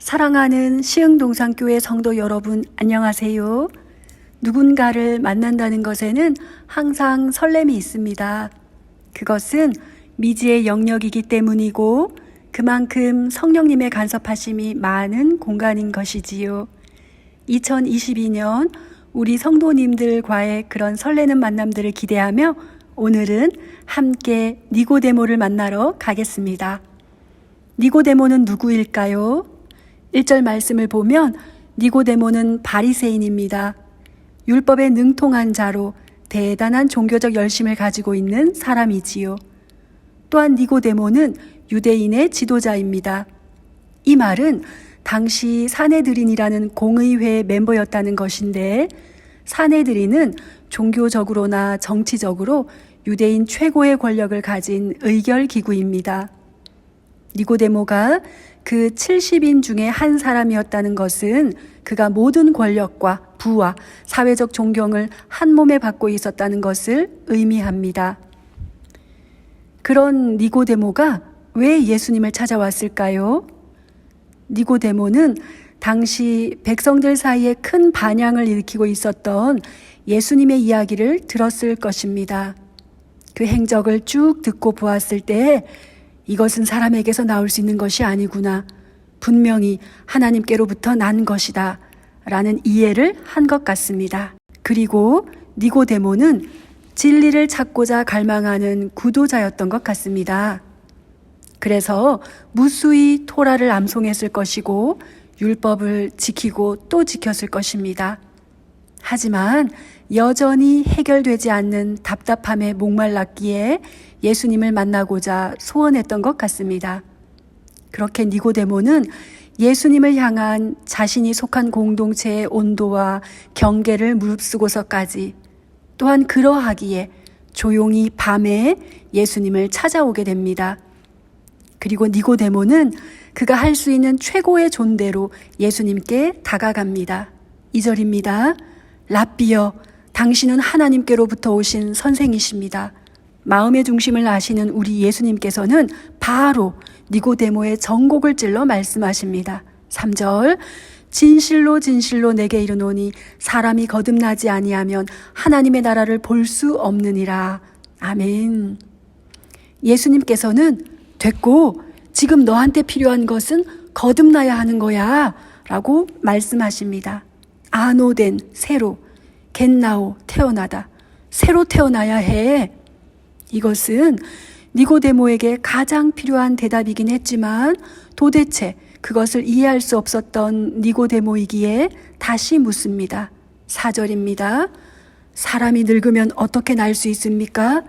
사랑하는 시흥동산교회 성도 여러분, 안녕하세요. 누군가를 만난다는 것에는 항상 설렘이 있습니다. 그것은 미지의 영역이기 때문이고 그만큼 성령님의 간섭하심이 많은 공간인 것이지요. 2022년 우리 성도님들과의 그런 설레는 만남들을 기대하며 오늘은 함께 니고데모를 만나러 가겠습니다. 니고데모는 누구일까요? 1절 말씀을 보면 니고데모는 바리새인입니다. 율법에 능통한 자로 대단한 종교적 열심을 가지고 있는 사람이지요. 또한 니고데모는 유대인의 지도자입니다. 이 말은 당시 사내들인이라는 공의회 멤버였다는 것인데, 사내들인은 종교적으로나 정치적으로 유대인 최고의 권력을 가진 의결기구입니다. 니고데모가 그 70인 중에 한 사람이었다는 것은 그가 모든 권력과 부와 사회적 존경을 한 몸에 받고 있었다는 것을 의미합니다. 그런 니고데모가 왜 예수님을 찾아왔을까요? 니고데모는 당시 백성들 사이에 큰 반향을 일으키고 있었던 예수님의 이야기를 들었을 것입니다. 그 행적을 쭉 듣고 보았을 때 이것은 사람에게서 나올 수 있는 것이 아니구나. 분명히 하나님께로부터 난 것이다. 라는 이해를 한 것 같습니다. 그리고 니고데모는 진리를 찾고자 갈망하는 구도자였던 것 같습니다. 그래서 무수히 토라를 암송했을 것이고 율법을 지키고 또 지켰을 것입니다. 하지만 여전히 해결되지 않는 답답함에 목말랐기에 예수님을 만나고자 소원했던 것 같습니다. 그렇게 니고데모는 예수님을 향한 자신이 속한 공동체의 온도와 경계를 무릅쓰고서까지, 또한 그러하기에 조용히 밤에 예수님을 찾아오게 됩니다. 그리고 니고데모는 그가 할 수 있는 최고의 존대로 예수님께 다가갑니다. 2절입니다. 랍비여, 당신은 하나님께로부터 오신 선생이십니다. 마음의 중심을 아시는 우리 예수님께서는 바로 니고데모의 전곡을 찔러 말씀하십니다. 3절, 진실로 진실로 내게 이르노니 사람이 거듭나지 아니하면 하나님의 나라를 볼 수 없느니라. 아멘. 예수님께서는 됐고, 지금 너한테 필요한 것은 거듭나야 하는 거야 라고 말씀하십니다. 아노된, 새로, 겟나오, 태어나다. 새로 태어나야 해. 이것은 니고데모에게 가장 필요한 대답이긴 했지만 도대체 그것을 이해할 수 없었던 니고데모이기에 다시 묻습니다. 4절입니다. 사람이 늙으면 어떻게 날 수 있습니까?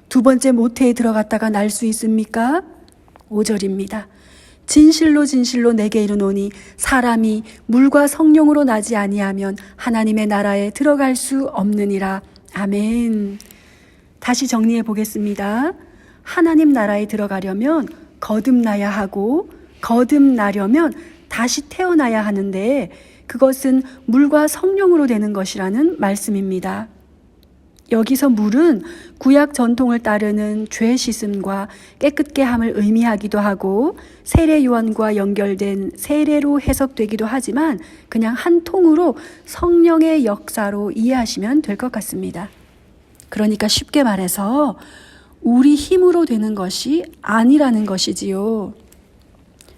두 번째 모태에 들어갔다가 날 수 있습니까? 5절입니다. 진실로 진실로 내게 이르노니 사람이 물과 성령으로 나지 아니하면 하나님의 나라에 들어갈 수 없느니라. 아멘. 다시 정리해 보겠습니다. 하나님 나라에 들어가려면 거듭나야 하고, 거듭나려면 다시 태어나야 하는데 그것은 물과 성령으로 되는 것이라는 말씀입니다. 여기서 물은 구약 전통을 따르는 죄 씻음과 깨끗게 함을 의미하기도 하고 세례 요한과 연결된 세례로 해석되기도 하지만 그냥 한 통으로 성령의 역사로 이해하시면 될 것 같습니다. 그러니까 쉽게 말해서 우리 힘으로 되는 것이 아니라는 것이지요.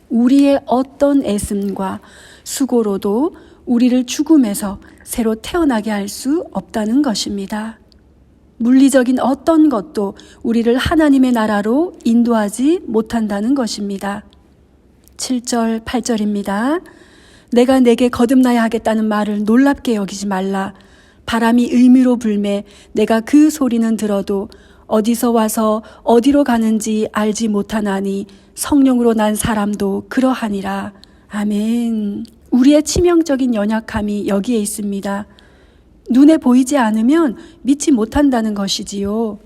우리의 어떤 애씀과 수고로도 우리를 죽음에서 새로 태어나게 할 수 없다는 것입니다. 물리적인 어떤 것도 우리를 하나님의 나라로 인도하지 못한다는 것입니다. 7절, 8절입니다. 내가 내게 거듭나야 하겠다는 말을 놀랍게 여기지 말라. 바람이 의미로 불매 내가 그 소리는 들어도 어디서 와서 어디로 가는지 알지 못하나니 성령으로 난 사람도 그러하니라. 아멘. 우리의 치명적인 연약함이 여기에 있습니다. 눈에 보이지 않으면 믿지 못한다는 것이지요.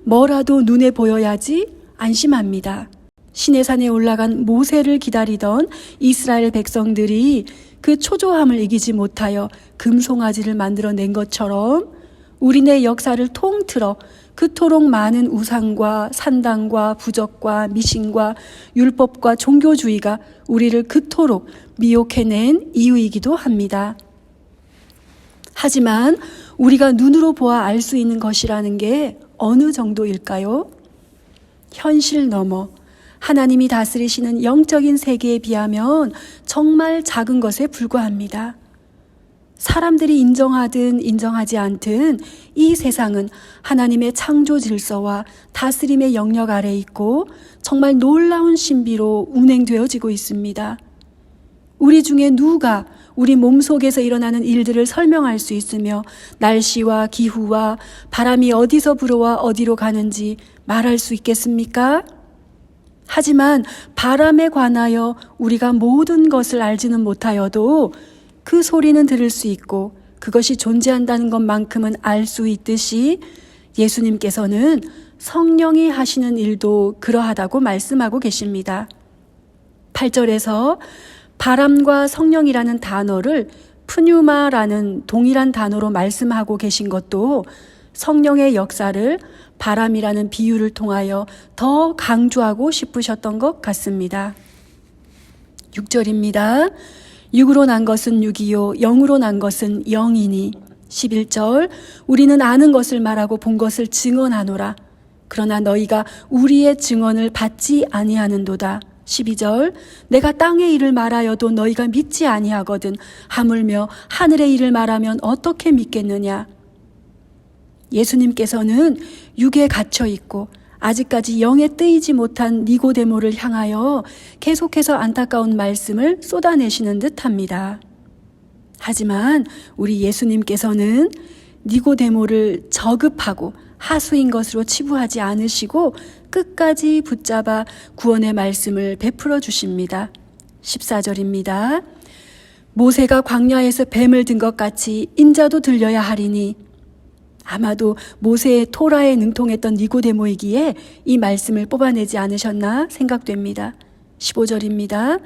뭐라도 눈에 보여야지 안심합니다. 시내산에 올라간 모세를 기다리던 이스라엘 백성들이 그 초조함을 이기지 못하여 금송아지를 만들어낸 것처럼 우리네 역사를 통틀어 그토록 많은 우상과 산당과 부적과 미신과 율법과 종교주의가 우리를 그토록 미혹해낸 이유이기도 합니다. 하지만 우리가 눈으로 보아 알 수 있는 것이라는 게 어느 정도일까요? 현실 넘어 하나님이 다스리시는 영적인 세계에 비하면 정말 작은 것에 불과합니다. 사람들이 인정하든 인정하지 않든 이 세상은 하나님의 창조 질서와 다스림의 영역 아래 있고 정말 놀라운 신비로 운행되어지고 있습니다. 우리 중에 누가 우리 몸속에서 일어나는 일들을 설명할 수 있으며 날씨와 기후와 바람이 어디서 불어와 어디로 가는지 말할 수 있겠습니까? 하지만 바람에 관하여 우리가 모든 것을 알지는 못하여도 그 소리는 들을 수 있고 그것이 존재한다는 것만큼은 알 수 있듯이 예수님께서는 성령이 하시는 일도 그러하다고 말씀하고 계십니다. 8절에서 바람과 성령이라는 단어를 푸뉴마라는 동일한 단어로 말씀하고 계신 것도 성령의 역사를 바람이라는 비유를 통하여 더 강조하고 싶으셨던 것 같습니다. 6절입니다. 육으로 난 것은 육이요 영으로 난 것은 영이니. 11절 우리는 아는 것을 말하고 본 것을 증언하노라. 그러나 너희가 우리의 증언을 받지 아니하는도다. 12절 내가 땅의 일을 말하여도 너희가 믿지 아니하거든 하물며 하늘의 일을 말하면 어떻게 믿겠느냐. 예수님께서는 육에 갇혀 있고 아직까지 영에 뜨이지 못한 니고데모를 향하여 계속해서 안타까운 말씀을 쏟아내시는 듯합니다. 하지만 우리 예수님께서는 니고데모를 저급하고 하수인 것으로 치부하지 않으시고 끝까지 붙잡아 구원의 말씀을 베풀어 주십니다. 14절입니다. 모세가 광야에서 뱀을 든 것 같이 인자도 들려야 하리니. 아마도 모세의 토라에 능통했던 니고데모이기에 이 말씀을 뽑아내지 않으셨나 생각됩니다. 15절입니다.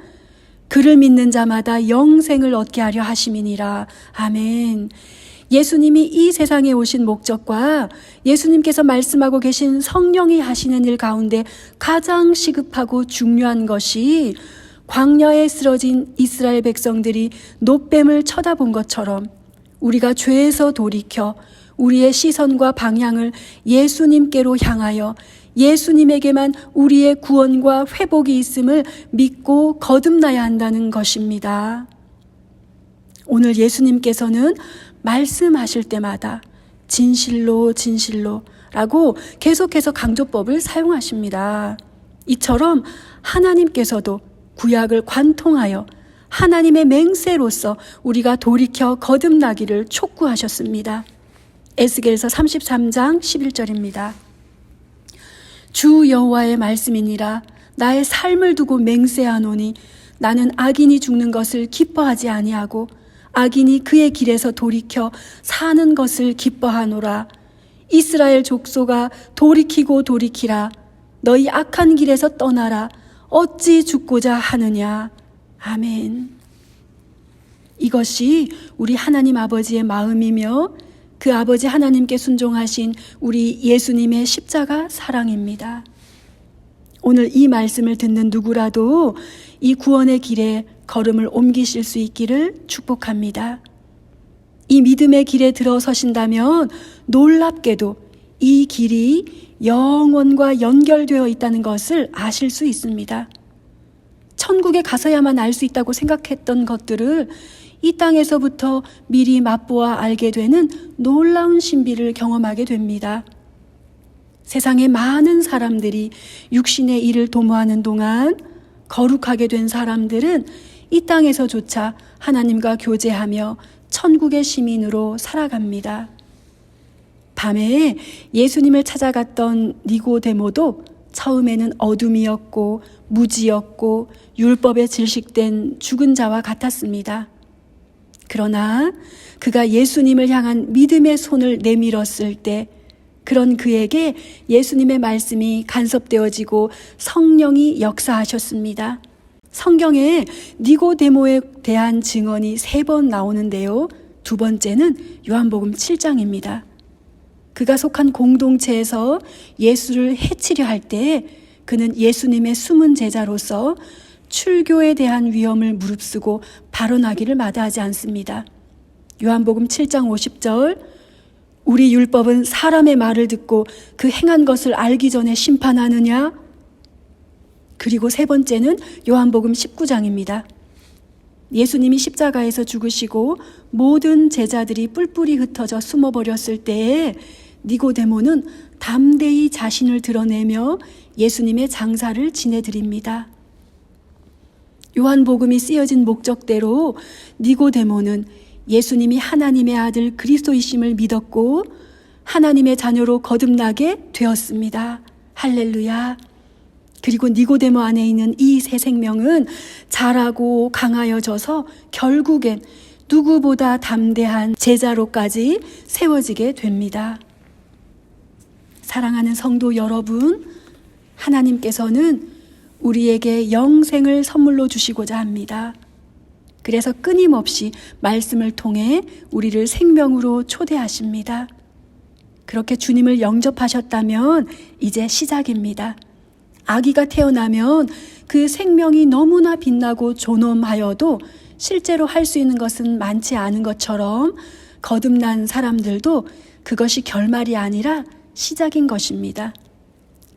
그를 믿는 자마다 영생을 얻게 하려 하심이니라. 아멘. 예수님이 이 세상에 오신 목적과 예수님께서 말씀하고 계신 성령이 하시는 일 가운데 가장 시급하고 중요한 것이 광야에 쓰러진 이스라엘 백성들이 놋뱀을 쳐다본 것처럼 우리가 죄에서 돌이켜 우리의 시선과 방향을 예수님께로 향하여 예수님에게만 우리의 구원과 회복이 있음을 믿고 거듭나야 한다는 것입니다. 오늘 예수님께서는 말씀하실 때마다 진실로 진실로 라고 계속해서 강조법을 사용하십니다. 이처럼 하나님께서도 구약을 관통하여 하나님의 맹세로서 우리가 돌이켜 거듭나기를 촉구하셨습니다. 에스겔서 33장 11절입니다. 주 여호와의 말씀이니라. 나의 삶을 두고 맹세하노니 나는 악인이 죽는 것을 기뻐하지 아니하고 악인이 그의 길에서 돌이켜 사는 것을 기뻐하노라. 이스라엘 족속아 돌이키고 돌이키라. 너희 악한 길에서 떠나라. 어찌 죽고자 하느냐. 아멘. 이것이 우리 하나님 아버지의 마음이며 그 아버지 하나님께 순종하신 우리 예수님의 십자가 사랑입니다. 오늘 이 말씀을 듣는 누구라도 이 구원의 길에 걸음을 옮기실 수 있기를 축복합니다. 이 믿음의 길에 들어서신다면 놀랍게도 이 길이 영원과 연결되어 있다는 것을 아실 수 있습니다. 천국에 가서야만 알 수 있다고 생각했던 것들을 이 땅에서부터 미리 맛보아 알게 되는 놀라운 신비를 경험하게 됩니다. 세상에 많은 사람들이 육신의 일을 도모하는 동안 거룩하게 된 사람들은 이 땅에서조차 하나님과 교제하며 천국의 시민으로 살아갑니다. 밤에 예수님을 찾아갔던 니고데모도 처음에는 어둠이었고 무지였고 율법에 질식된 죽은 자와 같았습니다. 그러나 그가 예수님을 향한 믿음의 손을 내밀었을 때 그런 그에게 예수님의 말씀이 간섭되어지고 성령이 역사하셨습니다. 성경에 니고데모에 대한 증언이 3번 나오는데요. 두 번째는 요한복음 7장입니다. 그가 속한 공동체에서 예수를 해치려 할 때 그는 예수님의 숨은 제자로서 출교에 대한 위험을 무릅쓰고 발언하기를 마다하지 않습니다. 요한복음 7장 50절, 우리 율법은 사람의 말을 듣고 그 행한 것을 알기 전에 심판하느냐? 그리고 세 번째는 요한복음 19장입니다. 예수님이 십자가에서 죽으시고 모든 제자들이 뿔뿔이 흩어져 숨어버렸을 때에 니고데모는 담대히 자신을 드러내며 예수님의 장사를 지내드립니다. 요한복음이 쓰여진 목적대로 니고데모는 예수님이 하나님의 아들 그리스도이심을 믿었고 하나님의 자녀로 거듭나게 되었습니다. 할렐루야. 그리고 니고데모 안에 있는 이 새 생명은 자라고 강하여져서 결국엔 누구보다 담대한 제자로까지 세워지게 됩니다. 사랑하는 성도 여러분, 하나님께서는 우리에게 영생을 선물로 주시고자 합니다. 그래서 끊임없이 말씀을 통해 우리를 생명으로 초대하십니다. 그렇게 주님을 영접하셨다면 이제 시작입니다. 아기가 태어나면 그 생명이 너무나 빛나고 존엄하여도 실제로 할 수 있는 것은 많지 않은 것처럼 거듭난 사람들도 그것이 결말이 아니라 시작인 것입니다.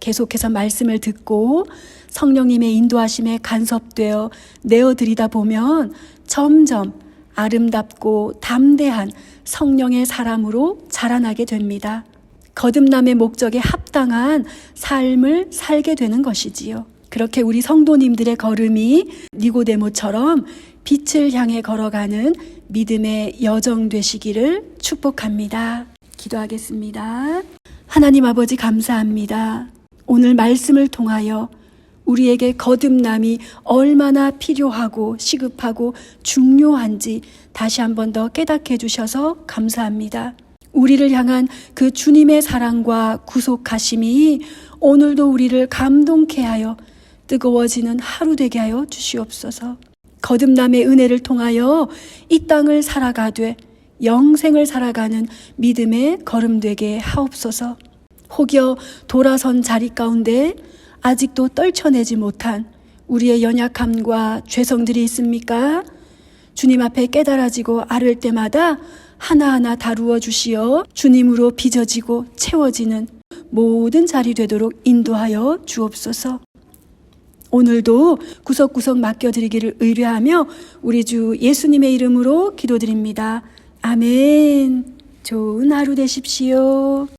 계속해서 말씀을 듣고 성령님의 인도하심에 간섭되어 내어드리다 보면 점점 아름답고 담대한 성령의 사람으로 자라나게 됩니다. 거듭남의 목적에 합당한 삶을 살게 되는 것이지요. 그렇게 우리 성도님들의 걸음이 니고데모처럼 빛을 향해 걸어가는 믿음의 여정 되시기를 축복합니다. 기도하겠습니다. 하나님 아버지 감사합니다. 오늘 말씀을 통하여 우리에게 거듭남이 얼마나 필요하고 시급하고 중요한지 다시 한 번 더 깨닫게 해주셔서 감사합니다. 우리를 향한 그 주님의 사랑과 구속하심이 오늘도 우리를 감동케 하여 뜨거워지는 하루 되게 하여 주시옵소서. 거듭남의 은혜를 통하여 이 땅을 살아가되 영생을 살아가는 믿음의 걸음 되게 하옵소서. 혹여 돌아선 자리 가운데 아직도 떨쳐내지 못한 우리의 연약함과 죄성들이 있습니까? 주님 앞에 깨달아지고 아를 때마다 하나하나 다루어 주시어 주님으로 빚어지고 채워지는 모든 자리 되도록 인도하여 주옵소서. 오늘도 구석구석 맡겨드리기를 의뢰하며 우리 주 예수님의 이름으로 기도드립니다. 아멘. 좋은 하루 되십시오.